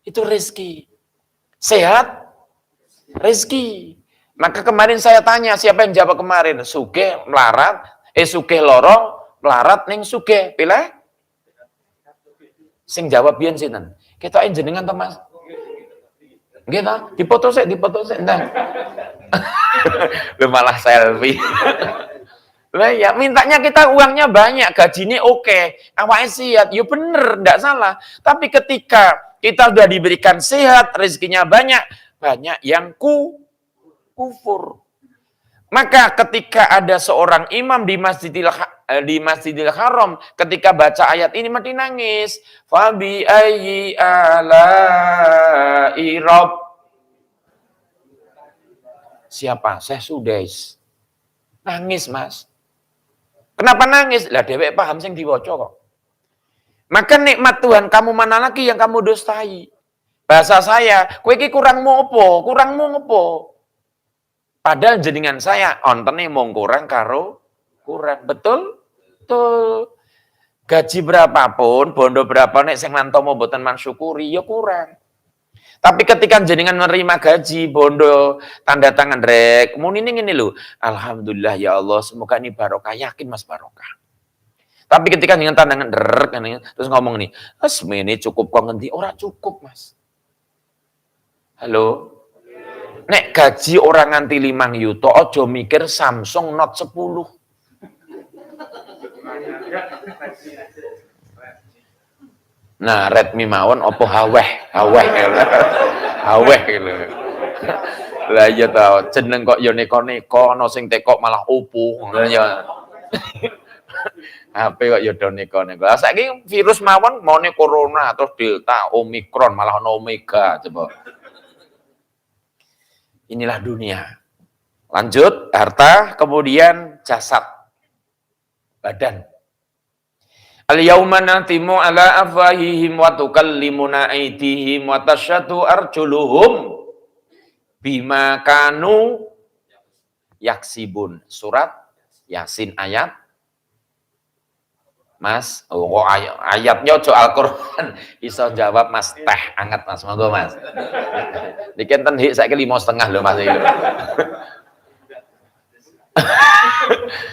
Itu rezeki. Sehat, rezeki. Maka kemarin saya tanya, siapa yang jawab kemarin? Sugih melarat, sugih loro, melarat ning sugih. Pilih? Sing jawab biyen sinten? Ketoke jenengan to, Mas? Nggih ta? Dipoto sik, entah. Lu malah selfie. Lah ya mintanya kita uangnya banyak, gajinya oke, awalnya sehat, ya bener, enggak salah. Tapi ketika kita sudah diberikan sehat, rezekinya banyak yang kufur. Maka ketika ada seorang imam di Masjidil Haram, ketika baca ayat ini mati nangis. Fabi ayyi ala'i rabb. Siapa? Syekh Sudais. Nangis, Mas. Kenapa nangis? Lah dewek paham sing diwaca kok. Maka nikmat Tuhan kamu mana lagi yang kamu dustai? Bahasa saya, kowe iki kurangmu opo? Padahal jenengan saya ontene mung kurang karo kurang. Betul? Betul. Gaji berapapun, bondo berapa nek sing lantomo mboten mansyukuri ya kurang. Tapi ketika jenengan menerima gaji, bondo, tanda tangan rek, muni ini lho, alhamdulillah ya Allah, semoga ini barokah, yakin Mas barokah. Tapi ketika jenengan tanda tangan rek, terus ngomong nih, ini cukup kok ngendi, ora cukup Mas. Halo? Nek gaji orang nganti 5 yuto, ojo mikir Samsung Note 10. Nah, Redmi mawon opo haweh lho. Lah iya ta, jeneng kok ya neko-neko ana sing tekok malah Oppo. Ya. HP kok ya do neko-neko. Lah saiki virus mawon maune corona terus delta, omikron malah ana omega coba. Inilah dunia. Lanjut, harta, kemudian jasad. Badan. Al-yawma natimu ala afwahihim wa tukallimuna aydihim wa tashhadu arjuluhum bima kanu yaksibun. Surat Yasin ayat Mas, ayatnya ojo Al-Qur'an iso jawab Mas teh anget Mas, monggo Mas. Niki enten hik saiki 5,5 lho Mas iki.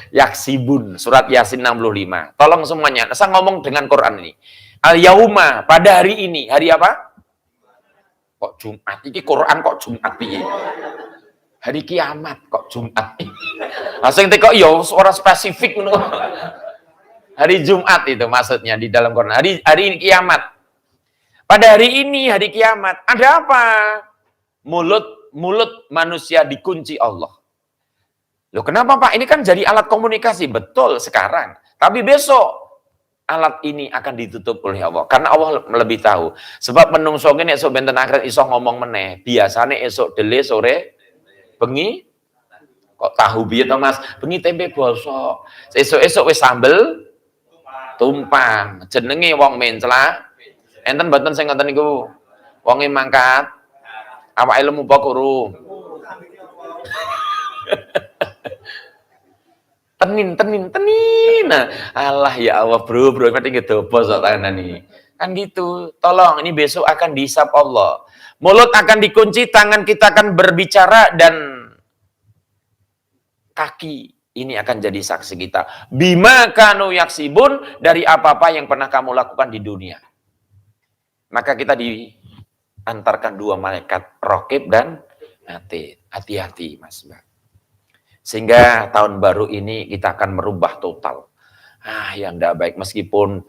Yaksibun, surat Yasin 65. Tolong semuanya, saya ngomong dengan Quran ini. Al-yauma, pada hari ini. Hari apa? Kok Jumat? Ini Quran kok Jumat piye? Hari kiamat kok Jumat. Langsung kok ya suara spesifik ngono. Hari Jumat itu maksudnya di dalam Quran. Hari ini kiamat. Pada hari ini hari kiamat, ada apa? Mulut manusia dikunci Allah. Loh kenapa Pak? Ini kan jadi alat komunikasi. Betul sekarang. Tapi besok alat ini akan ditutup oleh Allah. Karena Allah lebih tahu. Sebab menungso ngene esuk benten akhirat iso ngomong meneh. Biasane esuk dele sore bengi kok tahu piye to Mas? Bengi tempe bosok. Esuk-esuk wis sambel tumpang. Jenenge wong mencla. Enten mboten sing ngoten niku. Wonge mangkat. Awake lemu apa kurung? Tenin. Nah, Allah ya Allah, bro, mati ngedobo sok tangan nih. Kan gitu. Tolong, ini besok akan dihisap Allah. Mulut akan dikunci, tangan kita akan berbicara, dan kaki ini akan jadi saksi kita. Bima kanu yaksibun, dari apa-apa yang pernah kamu lakukan di dunia. Maka kita diantarkan dua malaikat, Raqib dan Atid. Hati-hati, Mas Mbak. Sehingga tahun baru ini kita akan merubah total. Yang tidak baik, meskipun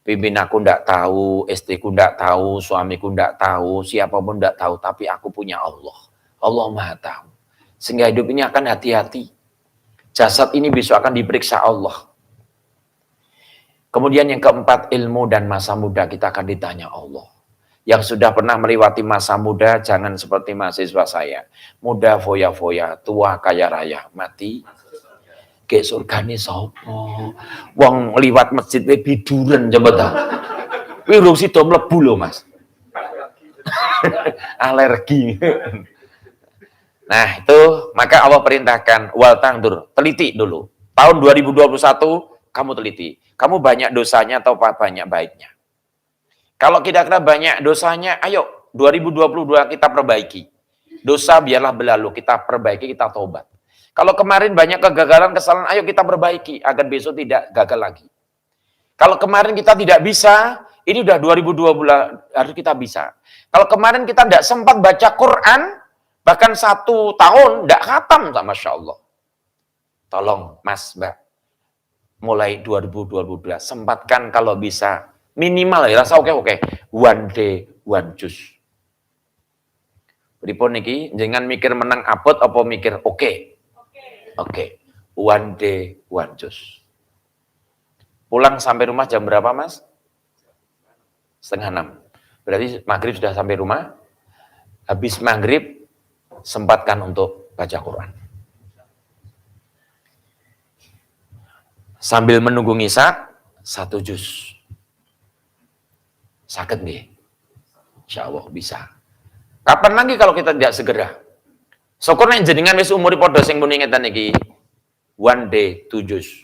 pimpin aku tidak tahu, istriku tidak tahu, suamiku tidak tahu, siapapun tidak tahu, tapi aku punya Allah. Allah Maha tahu. Sehingga hidup ini akan hati-hati. Jasad ini besok akan diperiksa Allah. Kemudian yang keempat, ilmu dan masa muda kita akan ditanya Allah. Yang sudah pernah melewati masa muda, jangan seperti mahasiswa saya. Muda foya-foya, tua kaya raya, mati. Ke surgane sopo. Wong liwat masjid we biduren coba ta. Kuwi urung sida mlebu lho, Mas. Alergi. Nah, itu maka Allah perintahkan wal tangdur, teliti dulu. Tahun 2021 kamu teliti. Kamu banyak dosanya atau banyak baiknya? Kalau kira-kira banyak dosanya, ayo 2022 kita perbaiki. Dosa biarlah berlalu, kita perbaiki, kita tobat. Kalau kemarin banyak kegagalan, kesalahan, ayo kita perbaiki agar besok tidak gagal lagi. Kalau kemarin kita tidak bisa, ini udah 2020 harus kita bisa. Kalau kemarin kita tidak sempat baca Quran, bahkan 1 tahun tidak khatam, Masya Allah. Tolong Mas, Mbak, mulai 2022 sempatkan kalau bisa. Minimal ya, rasa oke. One day, one juice. Pripun niki, jangan mikir menang abot apa mikir oke. One day, one juice. Pulang sampai rumah jam berapa, Mas? 5:30. Berarti maghrib sudah sampai rumah. Habis maghrib, sempatkan untuk baca Quran. Sambil menunggu ngisak, 1 juz. Sakit nggih? Insya Allah bisa. Kapan lagi kalau kita tidak segera? Syukur nek jenengan wis umuri padha sing muni ngeten iki. One day 2 juz.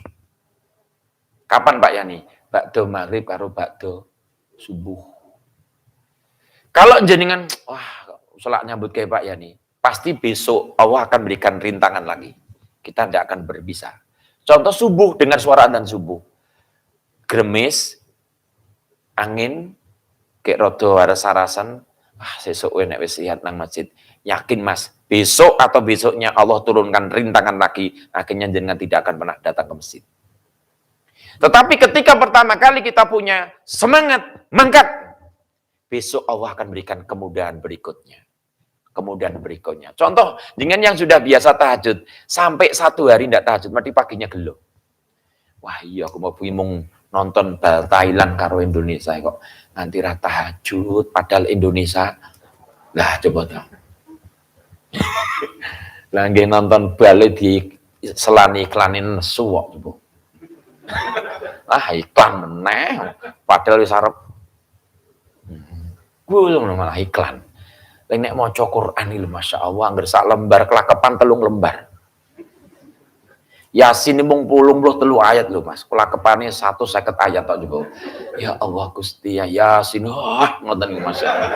Kapan Pak Yani? Bakdo maghrib karo bakdo subuh. Kalau jenengan selak nyambut kayak Pak Yani, pasti besok Allah akan berikan rintangan lagi. Kita tidak akan berbisa. Contoh subuh, dengar suara adzan subuh. Gremis, angin, kayak rodo ada sarasan, sesuk nek wis lihat nang masjid. Yakin Mas, besok atau besoknya Allah turunkan rintangan lagi, akhirnya jenengan tidak akan pernah datang ke masjid. Tetapi ketika pertama kali kita punya semangat, mangkat, besok Allah akan berikan kemudahan berikutnya. Contoh, dengan yang sudah biasa tahajud, sampai 1 hari tidak tahajud, mati paginya gelo. Wah iya, aku mau nonton bal Thailand karo Indonesia kok. Nanti rata tahajud, padahal Indonesia. Lah coba tahu. Lagi nonton bal di selani iklanin suwok coba. Iklan meneh, padahal wis arep. Gue malah iklan. Nek maca Quran iki Masya Allah, angger sak lembar kelakepan 3 lembar. Yasin mung 83 ayat lho Mas. Kelakepane 150 ayat tok juga. Ya Allah Gusti ya Yasin. Ngoten iki Masya Allah.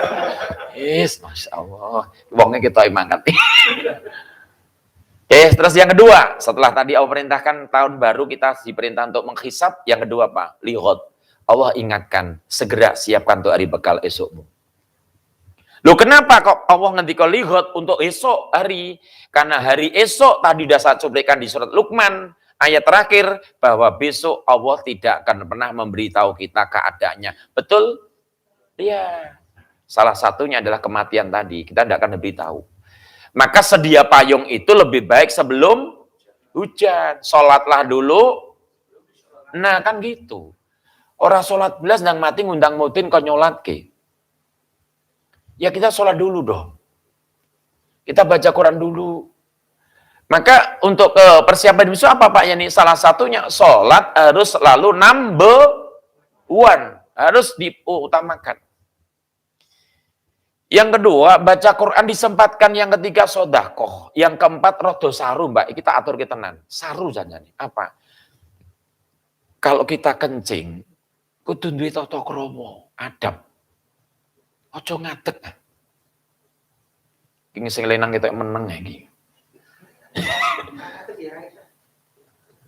Masya Allah. Wonge kita mangkat. Terus yang kedua, setelah tadi Allah perintahkan tahun baru kita diperintah untuk menghisap, yang kedua apa? Lihat. Allah ingatkan, segera siapkan untuk hari bekal esokmu. Loh kenapa kok Allah ngendika lihat untuk esok hari? Karena hari esok tadi sudah saya cuplikan di surat Luqman ayat terakhir bahwa besok Allah tidak akan pernah memberitahu kita keadaannya. Betul? Iya. Salah satunya adalah kematian tadi. Kita tidak akan memberitahu. Maka sedia payung itu lebih baik sebelum hujan. Sholatlah dulu. Nah kan gitu. Orang sholat belas nang mati ngundang mutin kok nyolat ke. Ya kita sholat dulu dong. Kita baca Quran dulu. Maka untuk persiapan besok apa Pak Yani? Salah satunya sholat harus selalu number one. Harus diutamakan. Yang kedua, baca Quran disempatkan. Yang ketiga, sodakoh. Yang keempat, rodo saru, Mbak. Kita atur kita tenan. Saru saja nih. Apa? Kalau kita kencing, kudu duwe tata krama, adab. Aja ngadeg. Iki sing lenang ketok meneng iki.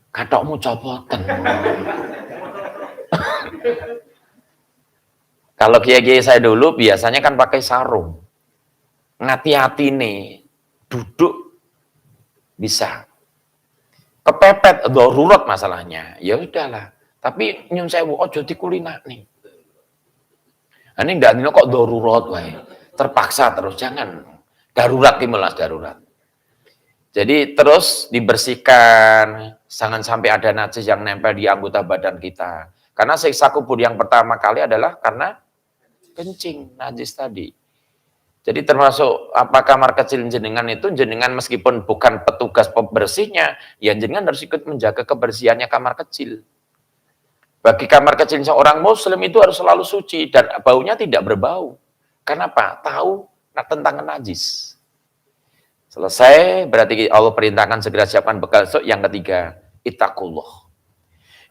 Katokmu copoten. Kalau kiai-kiai saya dulu biasanya kan pakai sarung. Ngati-hati nih, duduk bisa. Kepepet, darurat masalahnya. Ya udahlah. Tapi nyun sewu ojo dikulinak nih. Ini ndak dino kok darurat wae. Terpaksa terus jangan. Darurat timulas darurat. Jadi terus dibersihkan, jangan sampai ada najis yang nempel di anggota badan kita. Karena siksa kubur yang pertama kali adalah karena kencing, najis tadi. Jadi termasuk apa kamar kecil jenengan itu, jenengan meskipun bukan petugas pembersihnya, ya jenengan harus ikut menjaga kebersihannya kamar kecil. Bagi kamar kecil seorang muslim itu harus selalu suci dan baunya tidak berbau. Kenapa? Tahu tentang najis. Selesai, berarti Allah perintahkan segera siapkan bekal. So, yang ketiga, ittaqullah.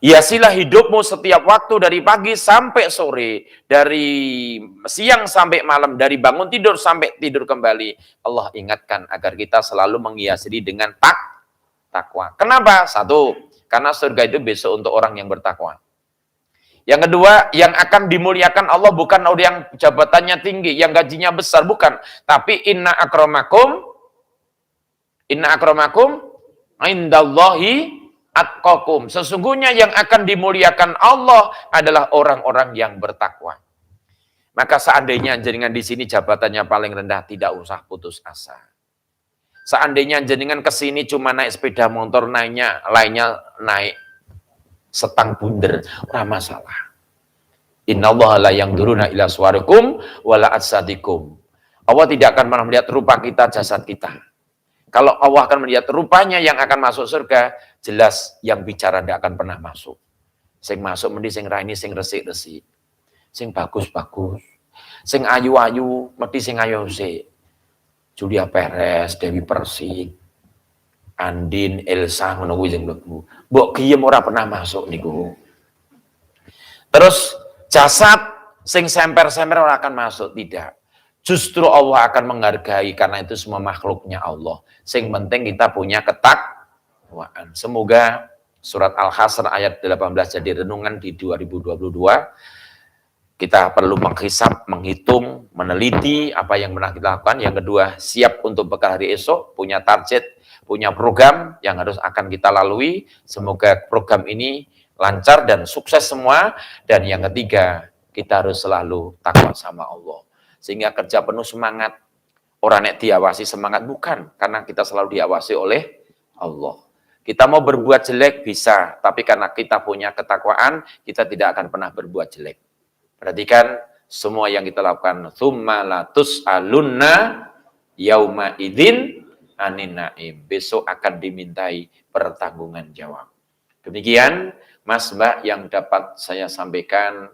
Hiasilah hidupmu setiap waktu dari pagi sampai sore, dari siang sampai malam, dari bangun tidur sampai tidur kembali. Allah ingatkan agar kita selalu menghiasi diri dengan takwa. Kenapa? Satu, karena surga itu besok untuk orang yang bertakwa. Yang kedua, yang akan dimuliakan Allah bukan orang yang jabatannya tinggi, yang gajinya besar, bukan. Tapi inna akramakum indallahi atqakum. Sesungguhnya yang akan dimuliakan Allah adalah orang-orang yang bertakwa. Maka seandainya jenengan di sini jabatannya paling rendah, tidak usah putus asa. Seandainya jenengan ke sini cuma naik sepeda motor, lainnya naik setang bunder, ora masalah. Innallaha la yanzuruna ila suwarikum wala ajsadikum. Allah tidak akan pernah melihat rupa kita, jasad kita. Kalau Allah akan melihat rupanya yang akan masuk surga, jelas yang bicara tidak akan pernah masuk. Sing masuk mesti sing raini, sing resik-resik. Sing bagus-bagus. Sing ayu-ayu, mesti sing ayu sik. Julia Perez, Dewi Persik, Andin, Elsa, ngono kuwi sing mlebu. Mbok giyem ora pernah masuk niku. Terus jasad sing semper-semper ora akan masuk, tidak. Justru Allah akan menghargai karena itu semua makhluknya Allah. Sing penting kita punya ketakwaan. Semoga surat Al-Hasr ayat 18 jadi renungan di 2022. Kita perlu menghisap, menghitung, meneliti apa yang pernah kita lakukan. Yang kedua, siap untuk bekal hari esok, punya target, punya program yang harus akan kita lalui. Semoga program ini lancar dan sukses semua. Dan yang ketiga, kita harus selalu takwa sama Allah. Sehingga kerja penuh semangat. Orang nek diawasi semangat, bukan. Karena kita selalu diawasi oleh Allah. Kita mau berbuat jelek bisa, tapi karena kita punya ketakwaan, kita tidak akan pernah berbuat jelek. Perhatikan semua yang kita lakukan. Tsumma la tus'alunna yauma idzin anin naim. Besok akan dimintai pertanggungan jawab. Demikian Mas Mbak yang dapat saya sampaikan.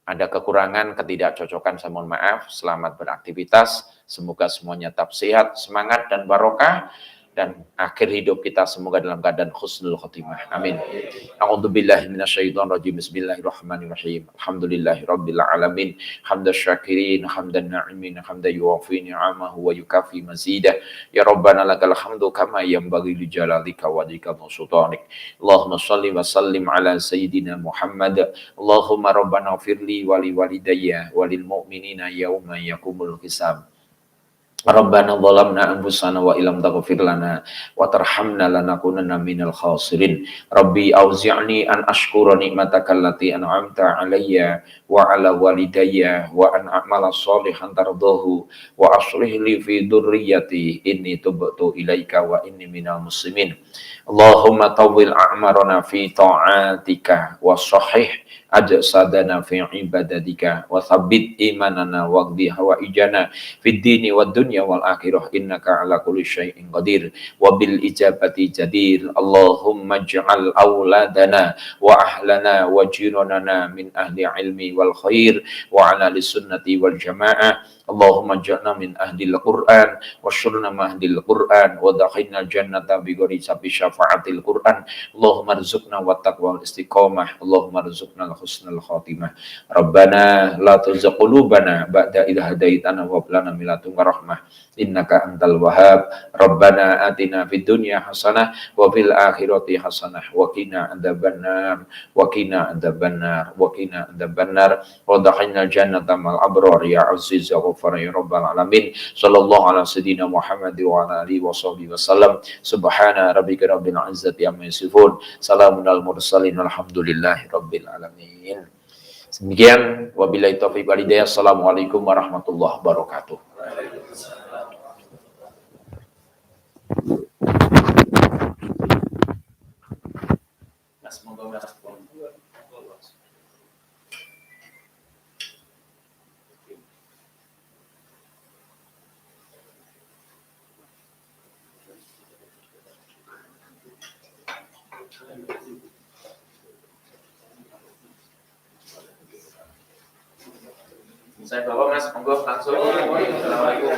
Ada kekurangan, ketidakcocokan, saya mohon maaf. Selamat beraktivitas. Semoga semuanya tetap sehat, semangat, dan barokah. Dan akhir hidup kita semoga dalam keadaan husnul khotimah. Amin. A'udzubillahi minasyaitonirrajim. Bismillahirrahmanirrahim. Alhamdulillahirabbil alamin. Hamdan syakirin, hamdan na'imin, hamdan yuwafi ni'amahu wa yukafi mazidah. Ya Rabbana lakal hamdu kama yanbaghi li jalalika wa wajhika sultanik. Allahumma shalli wa sallim ala sayyidina Muhammad. Allahumma rabbana firli wa li walidayya wa lil mu'minina yauma yaqumul hisab. Rabbana zalamna anfusana wa illam taghfir lana wa tarhamna lanakunanna minal khasirin. Rabbi auzi'ni an ashkura ni'mataka allati an'amta 'alayya wa 'ala walidayya wa an a'mala shalihan tardahu wa aslih li fi dzurriyyati inni tubtu ilaika wa inni minal muslimin. Allahumma tawwil a'marana fi ta'atika wa sahih ajsadana fi ibadatika wa tsabbit imanana waqdi hawaijana fid dini wad dunya wal akhirah innaka ala kulli syai'in qadir wa bil ijabati jadir. Allahumma ij'al auladana wa ahlana wa jiranana min ahli ilmi wal khair wa ala sunnati wal jamaah. Allahumma ja'alna min ahlil Qur'an wa syurna ma ahlil Qur'an wa dakhilna jannata bi ghairi syafa'atil Qur'an. Allahumma rzuqna wa taqwa wal istiqamah. Allahumma rzuqna al husnal khatimah. Rabbana la tuzigh qulubana ba'da idh hadaitana wa hab lana min ladunka rahmah innaka antal wahhab. Rabbana atina fid dunya hasanah wa fil akhirati hasanah wa qina adzabannar wa qina adzabannar wa qina adzabannar wa dakhilna jannata mal abrar ya aziz ya ghafar ya rabbal alamin. Sallallahu ala sayyidina Muhammad wa ala alihi wa sahbihi wasallam. Subhana rabbika rabbil izzati amma yasifun. Salamun al mursalin walhamdulillahi rabbil alamin. Demikian wabillahi taufiq wal hidayah. Assalamualaikum warahmatullahi wabarakatuh. Saya bawa Mas, monggo langsung. Assalamualaikum.